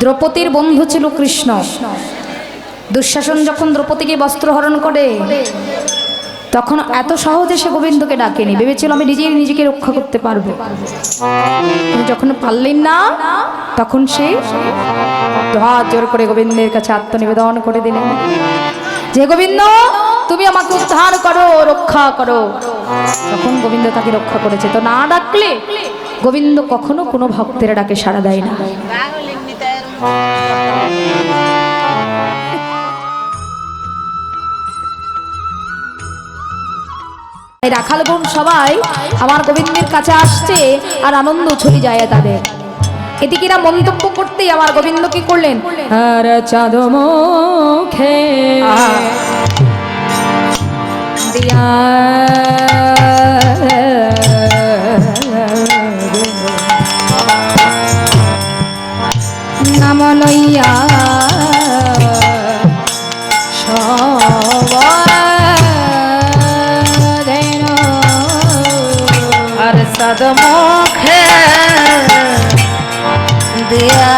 দ্রৌপদীর বন্ধু ছিল কৃষ্ণ। দুঃশাসন যখন দ্রৌপদীকে বস্ত্রহরণ করে তখন এত সহজে সে গোবিন্দকে ডাকেনি, ভেবেছিল আমি নিজেই নিজেকে রক্ষা করতে পারবো। যখন পারলেন না তখন সে হাত জোর করে গোবিন্দের কাছে আত্মনিবেদন করে দিলেন যে গোবিন্দ তুমি আমাকে উদ্ধার করো, রক্ষা করো। তখন গোবিন্দ তাকে রক্ষা করেছে। তো না ডাকলে গোবিন্দ কখনো কোনো ভক্তের ডাকে সাড়া দেয় না। রাখালগণ সবাই আমার গোবিন্দের কাছে আসছে আর আনন্দ ছড়ি যায় তাদের। এদিকে এরা মন্তব্য করতেই আমার গোবিন্দ কি করলেন, আর চাঁদ মুখে দিয়া নাম লইয়া চাঁদ মুখে দিয়া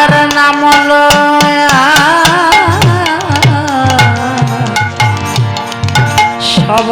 আর নাম লয়া সব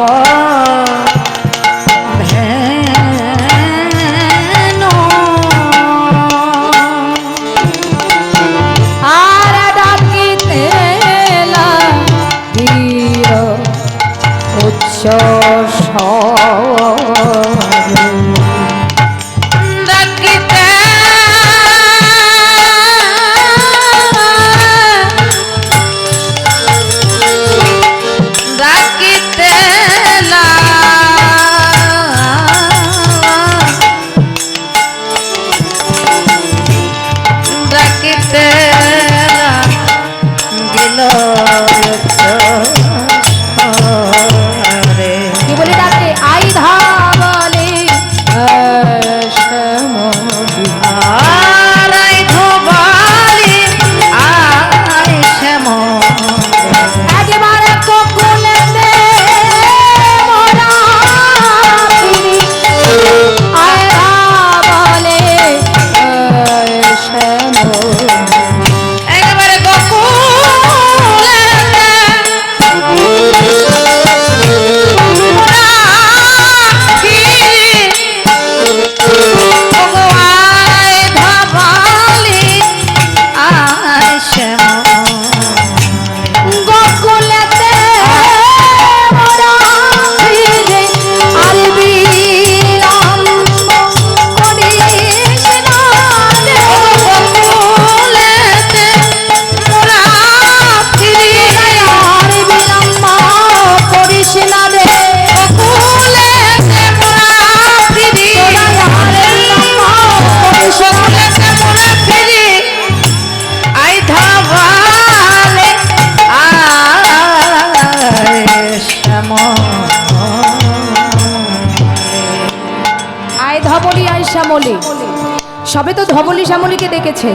সবে তো ধবলি শ্যামলীকে দেখেছে,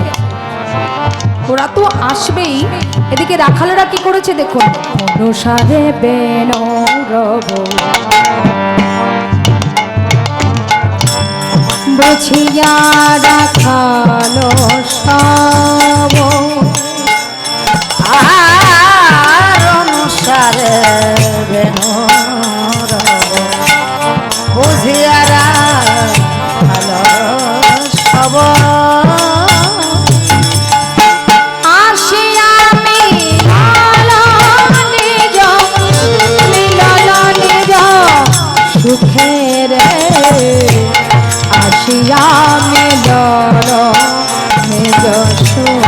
ওরা তো আসবেই। এদিকে রাখালেরা কি করেছে দেখুন, অনুসারে বেনরব বুঝিয়া রাখালো সব আর অনুসারে বেনরব বুঝিয়া সব আসিয়া মিলল নিজ সুখের আসিয়া মিলল নিজ সুখ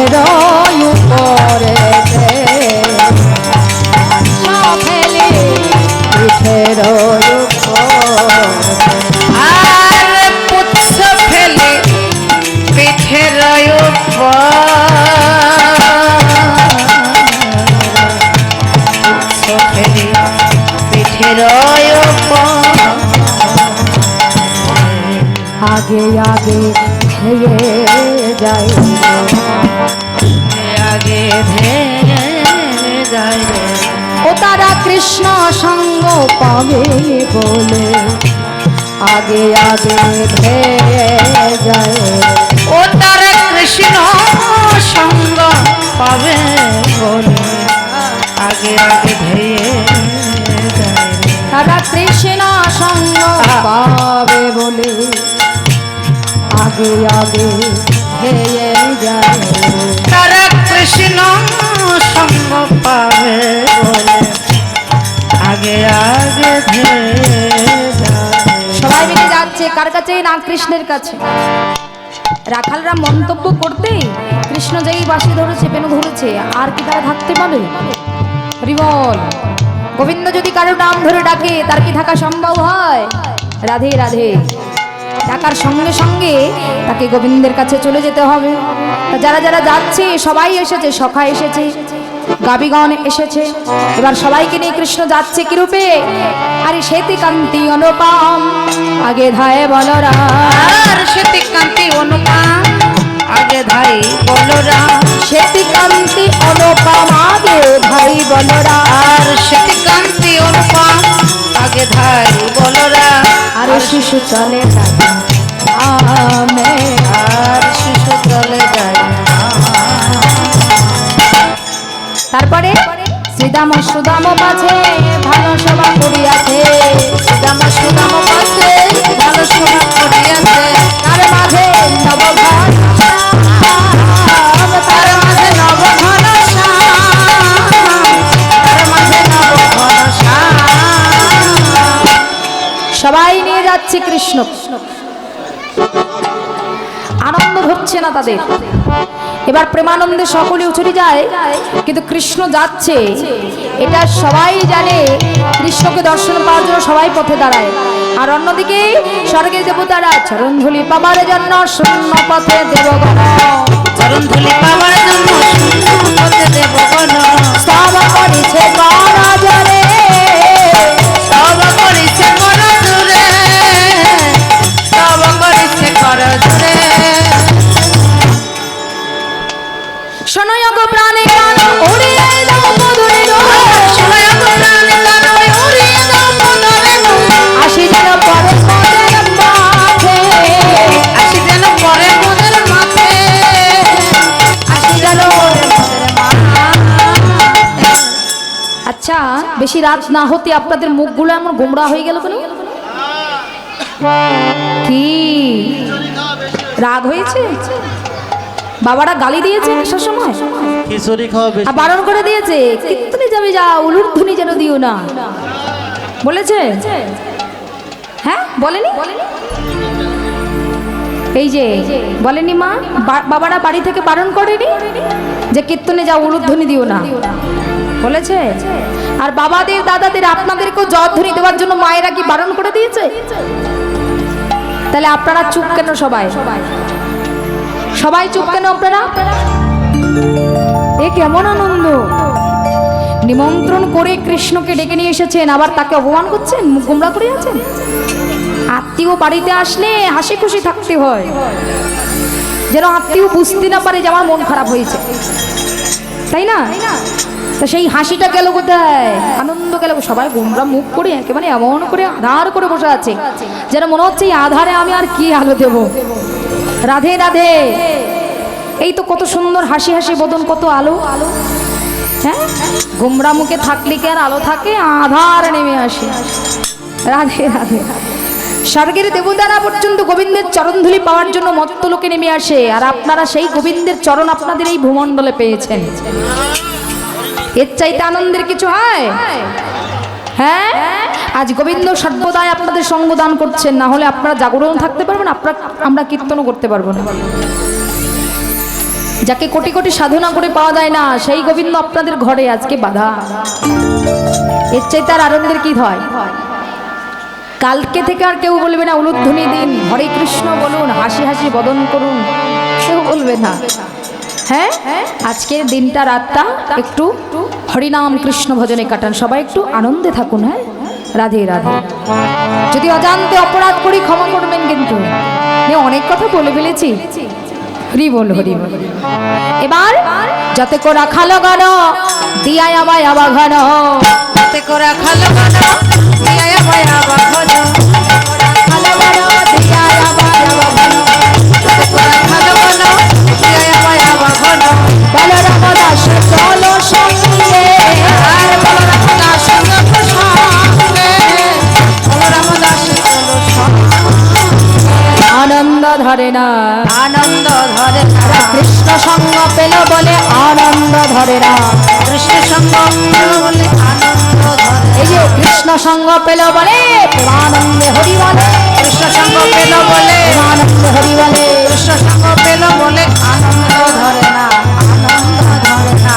পিঠের উপরে ফেলে পিঠের উপরে আর পুচ্ছ ফেলে পিঠের উপর পুচ্ছ ফেলে পিঠের উপর আগে আগে ধেয়ে যায় আগে ধেয়ে যায় রে। ও তারা কৃষ্ণ সঙ্গ পাবে বলে আগে আগে ধেয়ে যায় ও তারা কৃষ্ণ সঙ্গ পাবে বলে আগে আগে ধেয়ে যায় রে। তারা কৃষ্ণ সঙ্গ পাবে বলে আগে আগে ধেয়ে যায় তারা কৃষ্ণ সঙ্গ পাবে বলে আগে আগে ধেয়ে যায়। সবাই মিলে যাচ্ছে কার কাছে? না কৃষ্ণের কাছে। রাখালরা মন্তব্য করতে কৃষ্ণ যেই বাঁশি ধরেছে পেনু ধরেছে আর কি তারা থাকতে পারে? হরিবল। গোবিন্দ যদি কারো নাম ধরে ডাকে তার কি থাকা সম্ভব হয়? রাধে রাধে। ডাকার সঙ্গে সঙ্গে তাকে গোবিন্দের কাছে চলে যেতে হবে। তা যারা যারা যাচ্ছে সবাই এসেছে, সখা এসেছে, গাবিগণ এসেছে। এবার সবাইকে নিয়ে কৃষ্ণ যাচ্ছে কি রূপে? আরে শ্বেতি কান্তি অনুপম আগে ধায় বলরাম। আর সেটি কান্তি অনুপম আগে ধাই বলরাম। শ্বেতি কান্তি অনুপম আগে ধাই বলরাম। আর সেটি কান্তি অনুপম আগে ধাই বলরাম। আর শিশু চলে আমে আর শিশু চলে যায় তারপরে শ্রীদাম সুদাম মাঝে ভালো সভা করিয়াছে। সুদাম সুদাম পাশে ভালো সভা করিয়াছে। তার মাঝে নবঘন তার মাঝে নবঘন শ্যাম, তার মাঝে নবঘন শ্যাম। সবাই নিয়ে যাচ্ছে কৃষ্ণ। আনন্দ হচ্ছে না তাদের। এবার প্রেমানন্দে সকলে উছলে যায়, কিন্তু কৃষ্ণ যাচ্ছে এটা সবাই জানে। কৃষ্ণকে দর্শন পাওয়ার জন্য সবাই পথে দাঁড়ায়। আর অন্যদিকে স্বর্গের দেবতারা চরণ ধুলি পাবার জন্য শূন্য পথে দেবগণ চরণ ধুলি পাবার জন্য শূন্য পথে দেবগণ স্তব করেছে গণজরে। স্তব করিছে কর জুড়ে, স্তব করিছে কর জুড়ে। শোনয় গো প্রাণে গান উড়িয়ে দাও মধুরে গো। শোনয় গো প্রাণে গান উড়িয়ে দাও মধুরে গো। আসি যেন পরে মোদের মাঝে, আসি যেন পরে মোদের মাঝে, আসি যেন পরে মোদের মাঝে। আচ্ছা বেশি রাত না হতে আপনাদের মুখগুলো এমন গোমড়া হয়ে গেল কেন? কি রাগ হয়েছে? বাবারা গালি দিয়েছে আসার সময়, খিচুড়ি খাওয়া বেশি আর বারণ করে দিয়েছে কীর্তনে যাবে যা, উলুর ধ্বনি যেন দিও না বলেছে? হ্যাঁ বলেনি? এই যে বলেনি মা? বাবারা বাড়ি থেকে বারণ করেনি যে কীর্তনে যা, উলুর ধ্বনি দিও না বলেছে? আর বাবাদের দাদাদের আপনাদেরকেও জয়ধ্বনি দেওয়ার জন্য মায়েরা কি বারণ করে দিয়েছে? তাহলে আপনারা চুপ কেন? সবাই সবাই চুপ কেন আপনারা? এ কেমন আনন্দ! নিমন্ত্রণ করে কৃষ্ণকে ডেকে নিয়ে এসেছেন, আবার তাকে অপমান করছেন, মুখ গোমড়া করে আছেন। আত্মীয় বাড়িতে আসলে হাসি খুশি থাকতে হয়, যেন আত্মীয় বুঝতে না পারে যে আমার মন খারাপ হয়েছে, তাই না? তা সেই হাসিটা গেল কোথায়? আনন্দ গেল। সবাই গোমড়া মুখ করে একেবারে এমন করে আধার করে বসে আছে, যেন মনে হচ্ছে এই আধারে আমি আর কি আলো দেব। রাধে রাধে। এই তো কত সুন্দর হাসি হাসি বদন, কত আলো। হ্যাঁ, গোমড়া মুখে থাকলে কি আর আলো থাকে? আধার নেমে আসে। রাধে রাধে। স্বর্গের দেবতারা পর্যন্ত গোবিন্দের চরণধুলি পাওয়ার জন্য মত্তলোকে নেমে আসে, আর আপনারা সেই গোবিন্দের চরণ আপনাদের এই ভূমণ্ডলে পেয়েছেন। এর চাইতে আনন্দের কিছু হয়? হ্যাঁ, আজ গোবিন্দ সর্বদাই আপনাদের সঙ্গ দান করছেন, না হলে আপনারা জাগরণ থাকতে পারবেন, আমরা কীর্তনও করতে পারবো না। যাকে কোটি কোটি সাধনা করে পাওয়া যায় না, সেই গোবিন্দ আপনাদের ঘরে আজকে বাধা। এর চাইতে আর আনন্দের কি হয়? কালকে থেকে আর কেউ বলবে না উলুধ্বনি দিন, হরে কৃষ্ণ বলুন, হাসি হাসি বদন করুন, কেউ বলবে না। হ্যাঁ, আজকের দিনটা রাতটা একটু হরিনাম কৃষ্ণ ভজনে কাটান, সবাই একটু আনন্দে থাকুন। হ্যাঁ, রাধে রাধে। যদি অজান্তে অপরাধ করি ক্ষমা করবেন, কিন্তু অনেক কথা বলে ফেলেছি। হরি বল, হরি বল। এবার যাতে কো রাখালো গান দিয়া আমায় আবা ঘন, যাতে করা খালো গান দিয়া আমায় আবা ঘন, খালো গান দিয়া আমায় আবা ঘন, যাতে করা খালো গান দিয়া আমায় আবা ঘন। বলরাম দাস চলো সঙ্গে, আর বলরাম দাস সঙ্গে, বলরাম দাস চলো সঙ্গে। আনন্দ ধরে না, আনন্দ ধরে না, কৃষ্ণ সঙ্গ পেল বলে আনন্দ ধরে না। কৃষ্ণ সঙ্গ পেল বলে আনন্দ ধরে। এই যে কৃষ্ণ সঙ্গ পেল বলে আনন্দে হরি বলে, কৃষ্ণ সঙ্গ পেল বলে আনন্দে হরি বলে। কৃষ্ণ সঙ্গ পেল বলে আনন্দ ধরে না, আনন্দ ধরে না।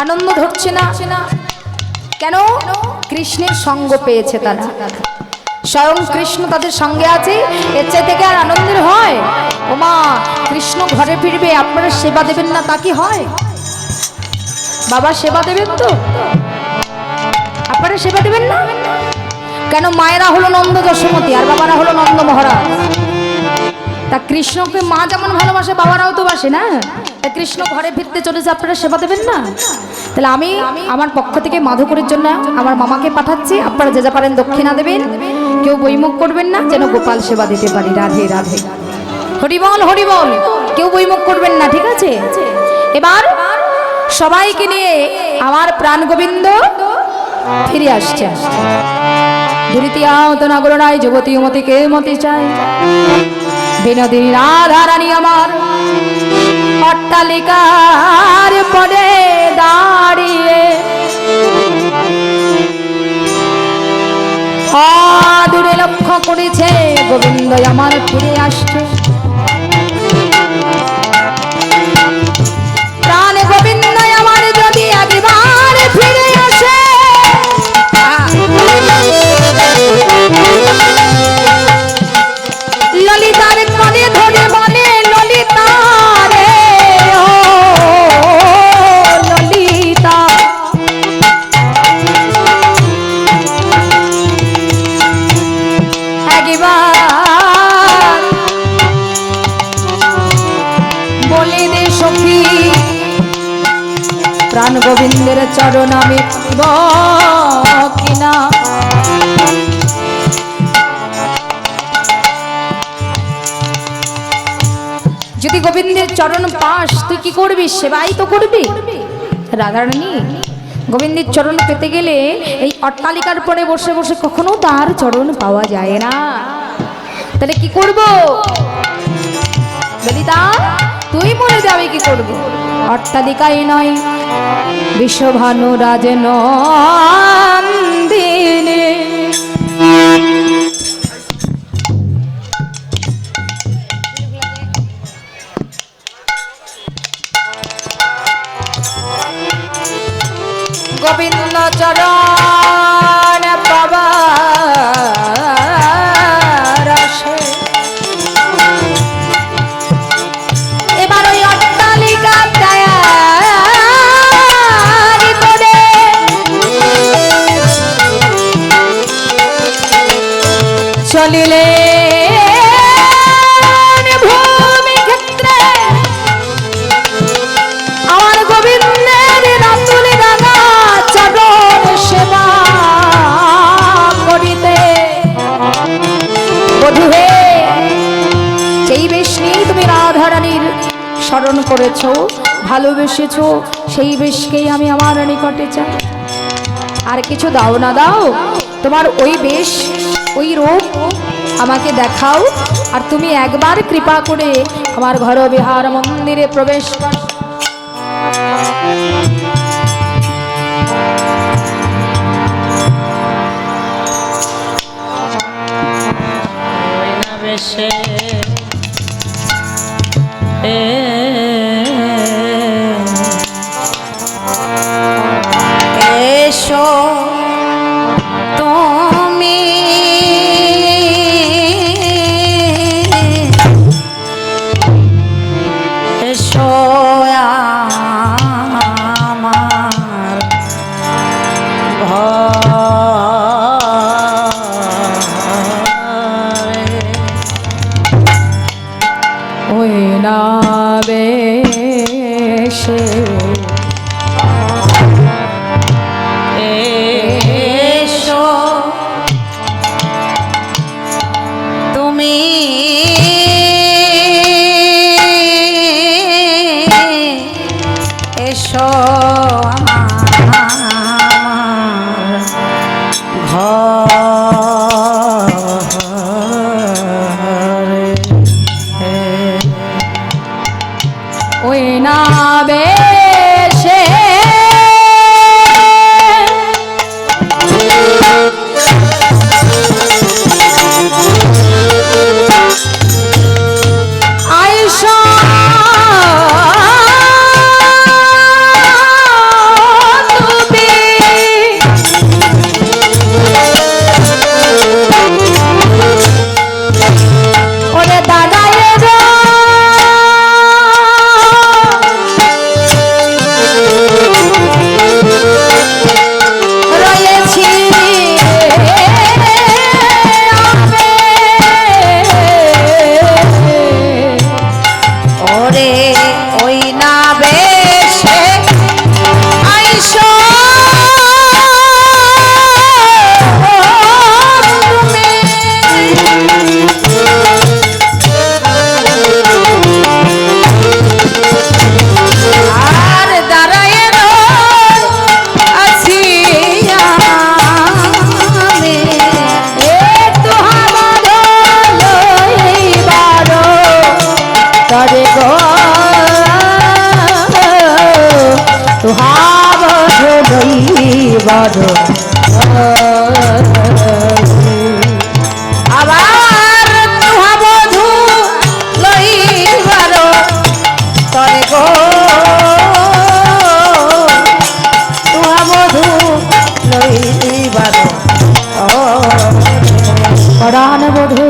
আনন্দ ধরছে না কেন? কৃষ্ণের সঙ্গ পেয়েছে তারা, স্বয়ং কৃষ্ণ তাদের সঙ্গে আছে। এর চেয়ে থেকে আর আনন্দের হয়? ওমা, কৃষ্ণ ঘরে ফিরবে, আপনারা সেবা দেবেন না তা কি হয়? বাবা সেবা দেবেন তো? আপনারা সেবা দেবেন না কেন? মায়েরা হলো নন্দ যশোমতী আর বাবারা হলো নন্দ মহারাজ। তা কৃষ্ণকে মা যেমন ভালোবাসে, বাবারাও তো বাসে না? তা কৃষ্ণ ঘরে ফিরতে চলেছে, আপনারা সেবা দেবেন না? তাহলে আমি আমার পক্ষ থেকে মাধুকরীর জন্য আমার মামাকে পাঠাচ্ছি, আপনারা যে যা পারেন দক্ষিণা দেবেন, কেউ বইমুখ করবেন না, যেন গোপাল সেবা দিতে পারি। রাধে রাধে, হরি বল, হরি বল। কেউ বইমুখ করবেন না, ঠিক আছে? এবার সবাইকে নিয়ে আমার প্রাণ গোবিন্দ ফিরে আসছে। ধরিতিয়া তো নাগর নাই, যুবতী মতি কে মতি চাই, বিনোদিনী রাধা রানী আমার অট্টালিকার পরে দাঁড়িয়ে দূরে লক্ষ্য করেছে গোবিন্দ আমার ফিরে আসছে। প্রাণ গোবিন্দ আমার যদি একবার ফিরে আসে, ললিতার কানে ধরে বলে ললিতা রে, ও ললিতা। একবার বলে দে সখী, প্রাণ গোবিন্দের চরণ আমি কিনা। যদি গোবিন্দের চরণ পাস, তুই কি করবি? সেবাই তো করবি। রাধারানী গোবিন্দের চরণ পেতে গেলে এই অট্টালিকার পরে বসে বসে কখনো তার চরণ পাওয়া যায় না। তাহলে কি করব? ললিতা তুই বলে দে আমি কি করব। অট্টালিকায় নয়, বিশ্বভানু রাজনন্দিনী, গোবিন্দ চরণ পাবার আশে। এবার ওই অট্টালিকা তৈরি করে চলিলে ভূমি ক্ষেত্রে আমার গোবিন্দের রাতুল রাঙা চরণ সেবা করিতে। বধূ হে, সেই বেশ নিয়ে তুমি রাধারানীর স্মরণ করেছ, ভালোবেসেছ, সেই বেশকেই আমি আমার নিকটে চাই। আর কিছু দাও না দাও, তোমার ওই বেশ, ওই রূপ আমাকে দেখাও। আর তুমি একবার কৃপা করে আমার ঘর বিহার মন্দিরে প্রবেশ কর। বেশে এসো তুমি এসো আমার ঘরে ওই না বেশে এসো তুমি এসো আমার ঘরে ওই না বেশে আইসা তুমি ওরে দাদাই গো রয়েছি ওরে ওই না বেশে আইসো আর দাঁড়ায় আছি আমি তরে গো তুহাব বড় আবার তুহা বধূ লইবার তরে গো তুহা বধূ লইবার পরাণ বধূ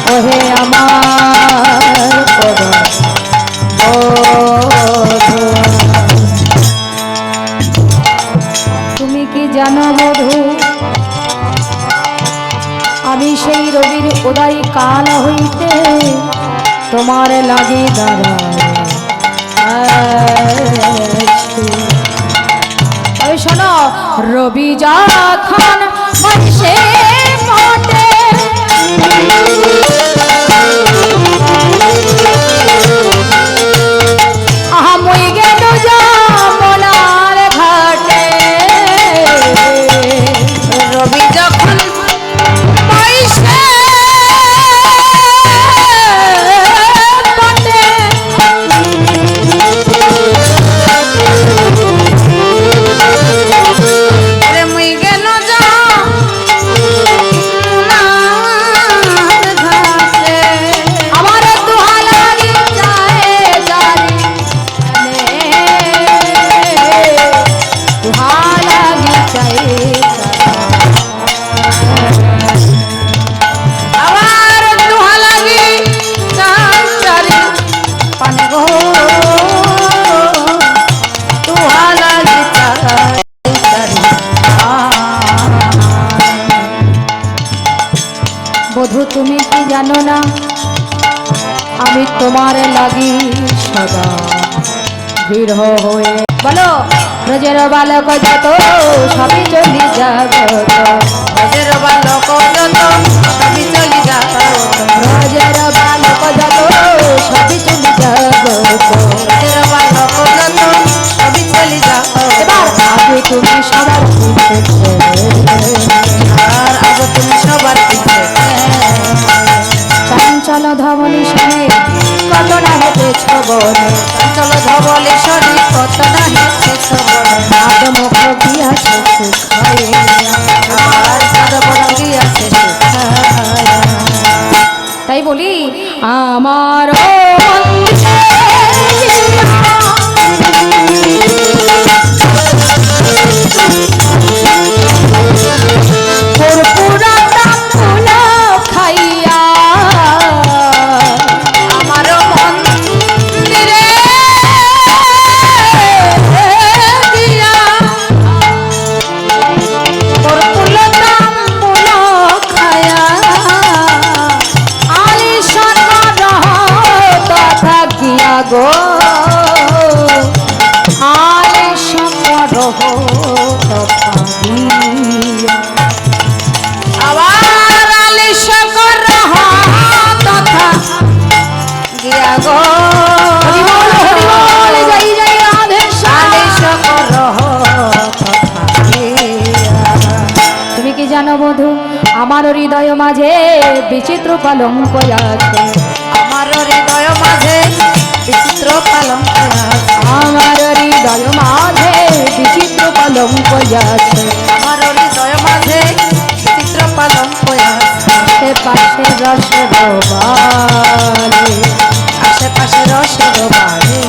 ওহে আমার পরাণ বধূ। তুমি কি জানো বধূ আমি সেই রবির উদয় কাল হইতে তোমার লাগি দাঁড়াচ্ছি। ওই শোনো রবি যখন বসে মতে আহমই গেল যমুনার ঘাটে রবি যখন পয়সা পথে রে মুই গেল যা ঘাটে আমার দুহালারি যায় জানি দুহালারি যায় আবার দুহা লাগি চারি পানি গো দুহা লাগি চারি বধূ তুমি কি জানো না আমি তোমার লাগি সদা দৃঢ় হয়ে বলো ব্রজের বালক যত সবই চলি জগত ব্রজের বালক যত সবই চলি যাও ব্রজের বালক যত সবই চলি জগত ব্রজের বালক যত সবই চলি যাও এবার আগে তুমি সবার পিছে আর আগে তুমি সবার পিছে চঞ্চল ধবনী শুনে কত না হেঁটেছ বনে চঞ্চল ধবলে শরীর কত না হেঁটেছ বনে নাদ মুখ দিয়াছ সুখায় তাই বলি আমার খাইয়া আমার মন্দিরে দিয়া কর্পূর তাম্বুল খায়া আলিশান তথা গিয়া গো আলিশান তথা গিয়া আবার আলিশা কর তথা গিয়া গো হরি বল জয় জয় রাধে শ্যাম। আলিশা কর তথা গিয়া। তুমি কি জানো বধূ আমার হৃদয় মাঝে বিচিত্র কলঙ্ক আছে আমার হৃদয় মাঝে বিচিত্র কলঙ্ক আছে। আমার হৃদয় মাঝে বিচিত্র কলঙ্ক আছে আমার হৃদয় মাঝে বিচিত্র কলঙ্ক আছে। আশেপাশে রসের বাণী আশেপাশে রসের বাড়ি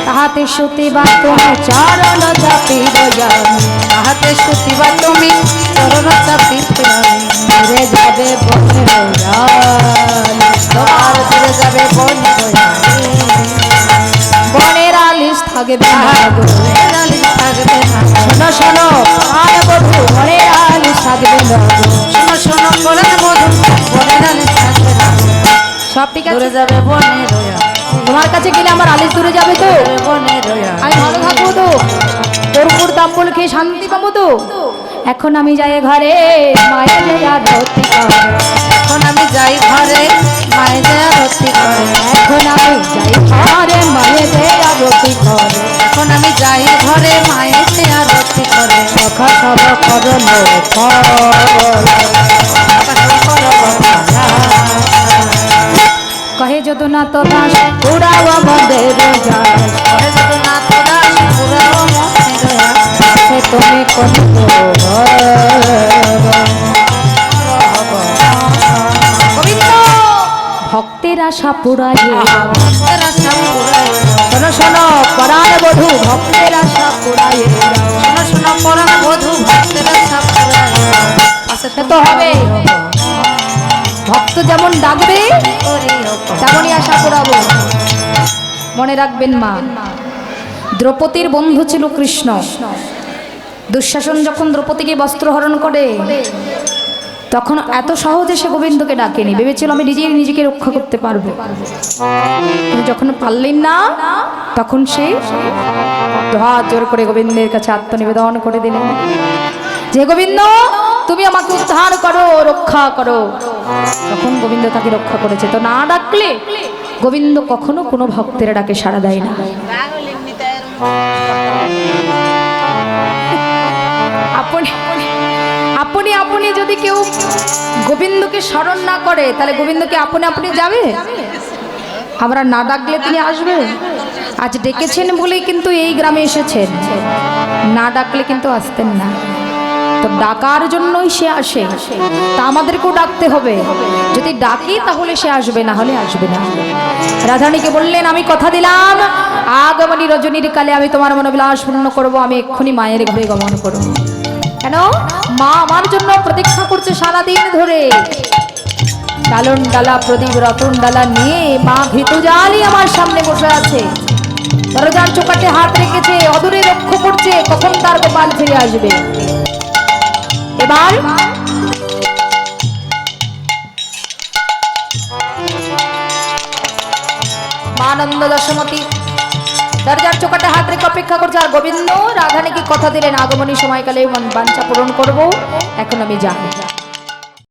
তাহাতে সুতিবা তুমি চরণ চাপি বজামি তাহাতে সুতিবা তুমি চরণ চাপি ফিরে যাবে বনে তোমার দূরে যাবে বন বনের আলিশ থাকবে না গো। থাকবে না। শোনো শোনো আর বধূ বনের আলিশ থাকবে না গো। শোনো শোনো বলেন মধু বনের আলিশ থাকবে না। সব ঠিক দূরে আছে যাবে বনে রয়া তোমার কাছে গেলে আমার আলিশ দূরে যাবে তো বনে রয়া আমি ভালো থাকবো তো কর্পূর তাম্বুল খেয়ে শান্তি পাবো তো এখন আমি যাই ঘরে মায়ের দেয়া রতি করে এখন আমি যাই ঘরে মায়ের দেয়া রতি করে এখন আমি যাই ঘরে মায়ের দেয়া রতি করে এখন আমি যাই ঘরে মায়ের দেয়া রতি করে সখা সব করল কহে যত না তো দাস উড়াও আমাদের যায় সে তুমি কোন গোবিন্দ ভক্তের আশা পুরাইয়ে শোনো শোনো পরাণ বধূ ভক্তের আশা পুরাইয়ে সে তো হবে ভক্ত যেমন ডাকবে তেমনই আশা পুরাবো মনে রাখবেন মা দ্রৌপদীর বন্ধু ছিল কৃষ্ণ দুঃশাসন যখন দ্রৌপদীকে বস্ত্রহরণ করে তখন এত সহজে সে গোবিন্দকে ডাকেনি ভেবেছিল আমি নিজেই নিজেকে রক্ষা করতে পারবো কিন্তু যখন পারলেন না তখন সে হাত জোর করে গোবিন্দের কাছে আত্মনিবেদন করে দিলেন যে গোবিন্দ তুমি আমাকে উদ্ধার করো রক্ষা করো তখন গোবিন্দ তাকে রক্ষা করেছে তো না ডাকলে গোবিন্দ কখনো কোনো ভক্তের ডাকে সাড়া দেয় না আপনি আপনি আপনি যদি কেউ গোবিন্দকে স্মরণ না করে তাহলে গোবিন্দকে আপনি আপনি যাবে আমরা না ডাকলে তিনি আসবে আজ ডেকেছেন বলেই কিন্তু এই গ্রামে এসেছেন না ডাকলে কিন্তু আসতেন না তো ডাকার জন্যই সে আসে তা আমাদেরকেও ডাকতে হবে যদি ডাকি তাহলে সে আসবে না হলে আসবে না রাধারানীকে বললেন আমি কথা দিলাম আগমনী রজনীর কালে আমি তোমার মনোবিলাস পূর্ণ করবো আমি এক্ষুনি মায়ের ঘরে গমন করব কেন মা আমার জন্য প্রতীক্ষা করছে সারাদিন ধরে ডালন ডালা প্রদীপ রতন ডালা নিয়ে মা ঘৃতজালি আমার সামনে বসে আছে দরজার চোকাটে হাত রেখেছে অদূরে লক্ষ্য করছে কখন তার গোপাল ফিরে আসবে এবার মা নন্দ দশমতী দরজার চোকাটে হাত রেখে অপেক্ষা করছে আর গোবিন্দ রাধানীকে কথা দিলেন আগমনী সময়কালে বাঞ্ছা পূরণ করব এখন আমি যাই